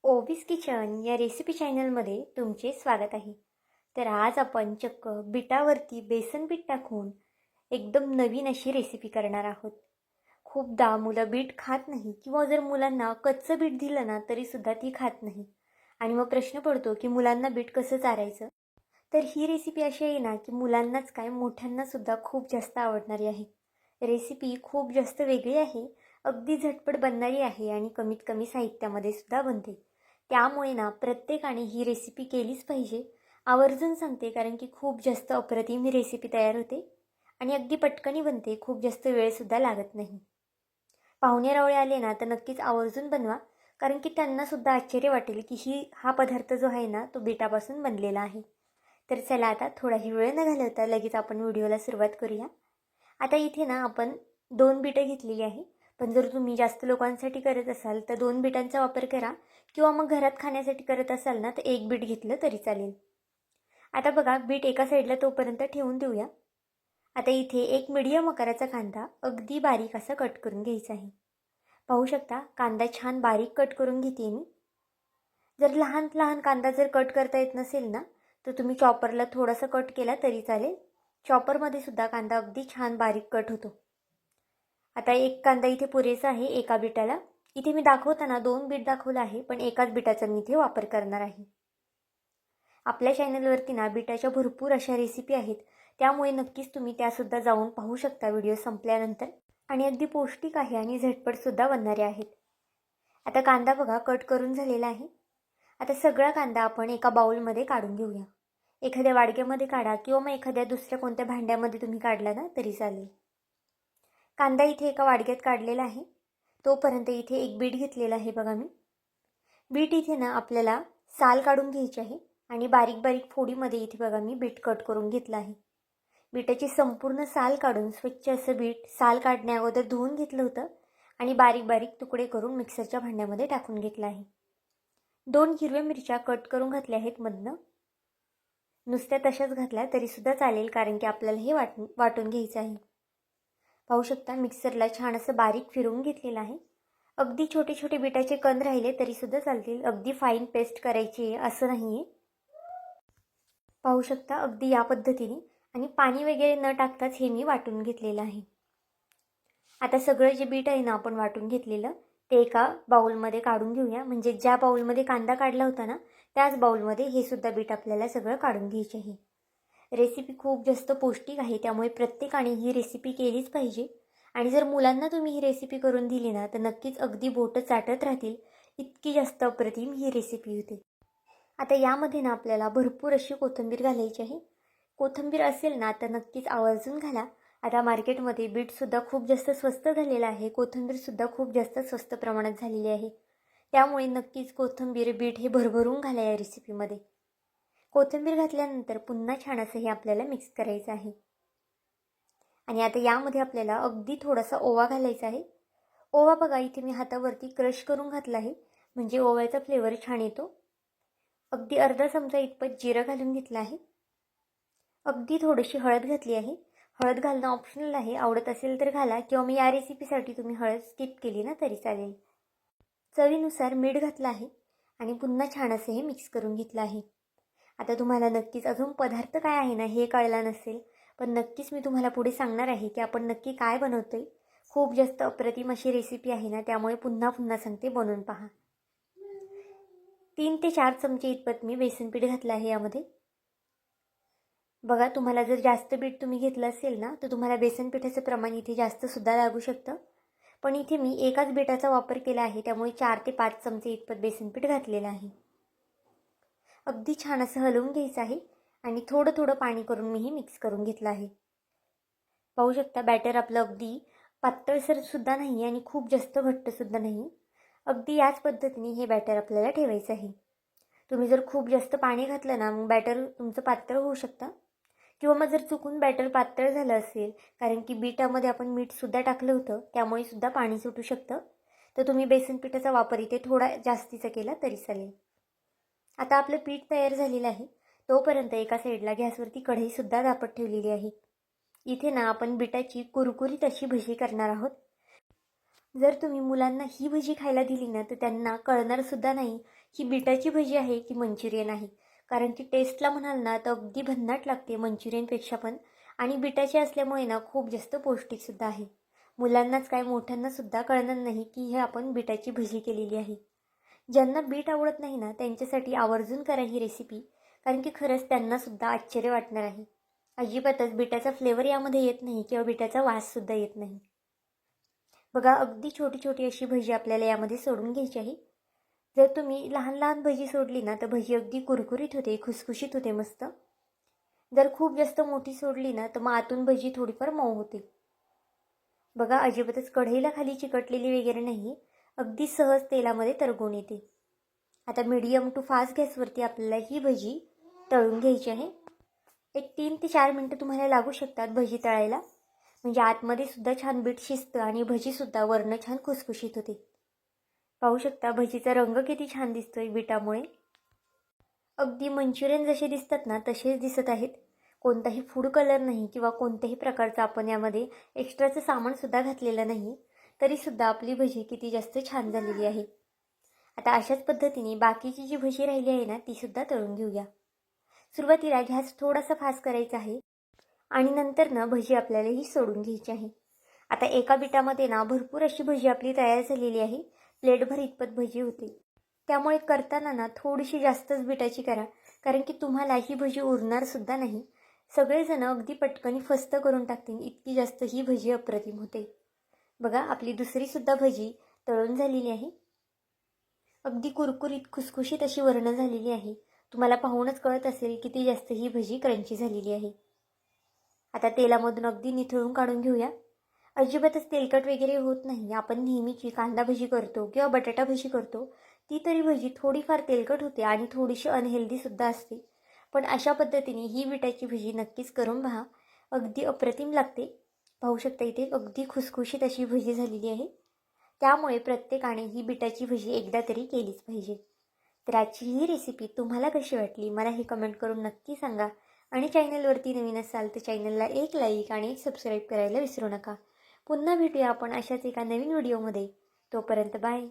ओवीस kitchen या recipe चॅनलमध्ये तुमचे स्वागत आहे. तर आज आपण चक्क बीटावरती बेसन पीठ टाकून एकदम नवीन अशी रेसिपी करणार आहोत. खूपदा मुलं बीट खात नाही किंवा जर मुलांना कच्चं बीट दिलं ना तरीसुद्धा ती खात नाही आणि मग प्रश्न पडतो की मुलांना बीट कसं चारायचं. तर ही रेसिपी अशी आहे ना की मुलांनाच काय मोठ्यांनासुद्धा खूप जास्त आवडणारी आहे. रेसिपी खूप जास्त वेगळी आहे, अगदी झटपट बनणारी आहे आणि कमीत कमी साहित्यामध्ये सुद्धा बनते. त्यामुळे ना प्रत्येकाने ही रेसिपी केलीच पाहिजे. आवर्जून सांगते, कारण की खूप जास्त अप्रतिम ही रेसिपी तयार होते आणि अगदी पटकनी बनते, खूप जास्त वेळसुद्धा लागत नाही. पाहुणे-रावळे आले ना तर नक्कीच आवर्जून बनवा, कारण की त्यांनासुद्धा आश्चर्य वाटेल की हा पदार्थ जो आहे ना तो बीटापासून बनलेला आहे. तर चला आता थोडाही वेळ न घालवता लगेच आपण व्हिडिओला सुरुवात करूया. आता इथे ना आपण 2 बीटं घेतलेली आहे. पण जर तुम्ही जास्त लोकांसाठी करत असाल तर 2 बीटांचा वापर करा किंवा मग घरात खाण्यासाठी करत असाल ना तर 1 बीट घेतलं तरी चालेल. आता बघा, बीट एका साईडला तोपर्यंत ठेवून देऊया. आता इथे एक मीडियम आकाराचा कांदा अगदी बारीक असा कट करून घ्यायचा आहे. पाहू शकता, कांदा छान बारीक कट करून घेते मी. जर लहान लहान कांदा जर कट करता येत नसेल ना तर तुम्ही चॉपरला थोडासा कट केला तरी चालेल. चॉपरमध्ये सुद्धा कांदा अगदी छान बारीक कट होतो. आता एक कांदा इथे पुरेसा आहे एका बीटाला. इथे मी दाखवताना 2 बीट दाखवलं आहे, पण एकाच बीटाचा मी इथे वापर करणार आहे. आपल्या चॅनलवरती ना बीटाच्या भरपूर अशा रेसिपी आहेत, त्यामुळे नक्कीच तुम्ही त्यासुद्धा जाऊन पाहू शकता व्हिडिओ संपल्यानंतर. आणि अगदी पौष्टिक आहे आणि झटपटसुद्धा बनणारे आहेत. आता कांदा बघा कट करून झालेला आहे. आता सगळा कांदा आपण एका बाउलमध्ये काढून घेऊया. एखाद्या वाडक्यामध्ये काढा किंवा मग एखाद्या दुसऱ्या कोणत्या भांड्यामध्ये तुम्ही काढला ना तरी चालेल. कांदा इथे एका वाडक्यात काढलेला आहे. तोपर्यंत इथे एक बीट घेतलेला आहे बघा मी. बीट इथे ना आपल्याला साल काढून घ्यायची आहे आणि बारीक बारीक फोडीमध्ये इथे बघा मी बीट कट करून घेतलं आहे. बीटाची संपूर्ण साल काढून स्वच्छ असं बीट साल काढण्या अगोदर धुवून घेतलं होतं आणि बारीक बारीक तुकडे करून मिक्सरच्या भांड्यामध्ये टाकून घेतलं आहे. 2 हिरव्या मिरच्या कट करून घातल्या आहेत मधनं. नुसत्या तशाच घातल्या तरीसुद्धा चालेल, कारण की आपल्याला हे वाटून घ्यायचं आहे. पाहू शकता, मिक्सरला छान असं बारीक फिरवून घेतलेलं आहे. अगदी छोटे छोटे बीटाचे कण राहिले तरीसुद्धा चालतील, अगदी फाईन पेस्ट करायची आहे असं नाही आहे. पाहू शकता अगदी या पद्धतीने, आणि पाणी वगैरे न टाकताच हे मी वाटून घेतलेलं आहे. आता सगळं जे बीट आहे ना आपण वाटून घेतलेलं ते एका बाउलमध्ये काढून घेऊया. म्हणजे ज्या बाउलमध्ये कांदा काढला होता ना त्याच बाउलमध्ये हे सुद्धा बीट आपल्याला सगळं काढून घ्यायचे आहे. रेसिपी खूप जास्त पौष्टिक आहे, त्यामुळे प्रत्येकाने ही रेसिपी केलीच पाहिजे. आणि जर मुलांना तुम्ही ही रेसिपी करून दिली ना तर नक्कीच अगदी बोटं चाटत राहतील, इतकी जास्त अप्रतिम ही रेसिपी होते. आता यामध्ये ना आपल्याला भरपूर अशी कोथिंबीर घालायची आहे. कोथिंबीर असेल ना तर नक्कीच आवर्जून घाला. आता मार्केटमध्ये बीटसुद्धा खूप जास्त स्वस्त झालेलं आहे, कोथिंबीरसुद्धा खूप जास्त स्वस्त प्रमाणात झालेली आहे. त्यामुळे नक्कीच कोथिंबीर बीट हे भरभरून घाला या रेसिपीमध्ये. कोथिंबीर घातल्यानंतर पुन्हा छान असं हे आपल्याला मिक्स करायचं आहे. आणि आता यामध्ये आपल्याला अगदी थोडासा ओवा घालायचा आहे. ओवा बघा इथे मी हातावरती क्रश करून घातला आहे, म्हणजे ओव्याचा फ्लेवर छान येतो. अगदी अर्धा चमचा इतपत जिरं घालून घेतलं आहे. अगदी थोडीशी हळद घातली आहे. हळद घालणं ऑप्शनल आहे, आवडत असेल तर घाला किंवा मी या रेसिपीसाठी तुम्ही हळद स्किप केली ना तरी चालेल. चवीनुसार मीठ घातलं आहे आणि पुन्हा छान असं हे मिक्स करून घेतलं आहे. आता तुम्हाला नक्कीच अजून पदार्थ काय आहे ना हे कळलं नसेल, पण नक्कीच मी तुम्हाला पुढे सांगणार आहे की आपण नक्की काय बनवतोय. खूप जास्त अप्रतिम अशी रेसिपी आहे ना, त्यामुळे पुन्हा पुन्हा सांगते, बनवून पहा. 3 ते 4 चमचे इतपत मी बेसन पीठ घातलं आहे यामध्ये. बघा, तुम्हाला जर जास्त पीठ तुम्ही घेतलं असेल ना तर तुम्हाला बेसन पिठाचं प्रमाण इथे जास्तसुद्धा लागू शकतं. पण इथे मी एकाच बीटाचा वापर केला आहे, त्यामुळे 4 ते 5 चमचे इतपत बेसन पीठ घातलेलं आहे. अगदी छान असं हलवून घ्यायचं आहे आणि थोडं थोडं पाणी करून मी हे मिक्स करून घेतलं आहे. पाहू शकता, बॅटर आपलं अगदी पातळसरसुद्धा नाही आणि खूप जास्त घट्टसुद्धा नाही. अगदी याच पद्धतीने हे बॅटर आपल्याला ठेवायचं आहे. तुम्ही जर खूप जास्त पाणी घातलं ना मग बॅटर तुमचं पातळ होऊ शकतं, किंवा मग जर चुकून बॅटर पातळ झालं असेल, कारण की बीटामध्ये आपण मीठसुद्धा टाकलं होतं त्यामुळे सुद्धा पाणी सुटू शकतं, तर तुम्ही बेसन पिठाचा वापर इथे थोडा जास्तीचा केला तरी चालेल. आता आपलं पीठ तयार झालेलं आहे. तोपर्यंत एका साईडला गॅसवरती कढईसुद्धा तापत ठेवलेली आहे. इथे ना आपण बीटाची कुरकुरीत अशी भजी करणार आहोत. जर तुम्ही मुलांना ही भजी खायला दिली ना तर त्यांना कळणारसुद्धा नाही ही बिटाची भजी आहे की मंचुरियन आहे, कारण की टेस्टला म्हणाल ना तर अगदी भन्नाट लागते मंचुरियनपेक्षा पण. आणि बिटाची असल्यामुळे ना खूप जास्त पौष्टिकसुद्धा आहे. मुलांनाच काय मोठ्यांनासुद्धा कळणार नाही की हे आपण बिटाची भजी केलेली आहे. ज्यांना बीट आवडत नाही ना त्यांच्यासाठी आवर्जून करा ही रेसिपी, कारण की खरंच त्यांनासुद्धा आश्चर्य वाटणार आहे. अजिबातच बिटाचा फ्लेवर यामध्ये येत नाही किंवा बिटाचा वाससुद्धा येत नाही. बघा, अगदी छोटी छोटी अशी भजी आपल्याला यामध्ये सोडून घ्यायची आहे. जर तुम्ही लहान लहान भजी सोडली ना तर भजी अगदी कुरकुरीत होते, खुसखुशीत होते मस्त. जर खूप जास्त मोठी सोडली ना तर मग आतून भजी थोडीफार मऊ होते. बघा, अजिबातच कढईला खाली चिकटलेली वगैरे नाही, अगदी सहज तेलामध्ये तरगून येते. आता मीडियम टू फास्ट गॅसवरती आपल्याला ही भजी तळून घ्यायची आहे. एक 3 ते 4 मिनटं तुम्हाला लागू शकतात भजी तळायला, म्हणजे आतमध्ये सुद्धा छान बीट शिजतं आणि भजीसुद्धा वरनं छान खुसखुशीत होते. पाहू शकता भजीचा रंग किती छान दिसतोय बीटामुळे. अगदी मंचुरियन जसे दिसतात ना तसेच दिसत आहेत. कोणताही फूड कलर नाही किंवा कोणत्याही प्रकारचं आपण यामध्ये एक्स्ट्राचं सामानसुद्धा घातलेलं नाही, तरीसुद्धा आपली भजी किती जास्त छान झालेली आहे. आता अशाच पद्धतीने बाकीची जी भजी राहिली आहे ना तीसुद्धा तळून घेऊया. सुरुवातीला गॅस थोडासा फास्ट करायचा आहे आणि नंतर ना भजी आपल्याला ही सोडून घ्यायची आहे. आता एका बिटामध्ये ना भरपूर अशी भजी आपली तयार झालेली आहे. प्लेटभर इतपत भजी होते. त्यामुळे करताना ना थोडीशी जास्तच बिटाची करा, कारण की तुम्हाला ही भजी उरणारसुद्धा नाही. सगळेजण अगदी पटकनी फस्त करून टाकतील, इतकी जास्त ही भजी अप्रतिम होते. बघा, आपली दुसरीसुद्धा भजी तळून झालेली आहे. अगदी कुरकुरीत खुसखुशीत अशी वर्ण झालेली आहे. तुम्हाला पाहूनच कळत असेल किती जास्त ही भजी क्रंची झालेली आहे. आता तेलामधून अगदी निथळून काढून घेऊया. अजिबातच तेलकट वगैरे होत नाही. आपण नेहमीची कांदा भजी करतो किंवा बटाटा भजी करतो ती तरी भजी थोडीफार तेलकट होते आणि थोडीशी अनहेल्दीसुद्धा असते. पण अशा पद्धतीने ही बिटाची भजी नक्कीच करून पहा, अगदी अप्रतिम लागते. पाहू शकता इथे अगदी खुसखुशीत अशी भजी झालेली आहे. त्यामुळे प्रत्येकाने ही बिटाची भजी एकदा तरी केलीच पाहिजे. तर आजची ही रेसिपी तुम्हाला कशी वाटली मला हे कमेंट करून नक्की सांगा. आणि चॅनलवरती नवीन असाल तर चॅनलला एक लाईक आणि एक सबस्क्राईब करायला विसरू नका. पुन्हा भेटूया आपण अशाच एका नवीन व्हिडिओमध्ये. तोपर्यंत बाय.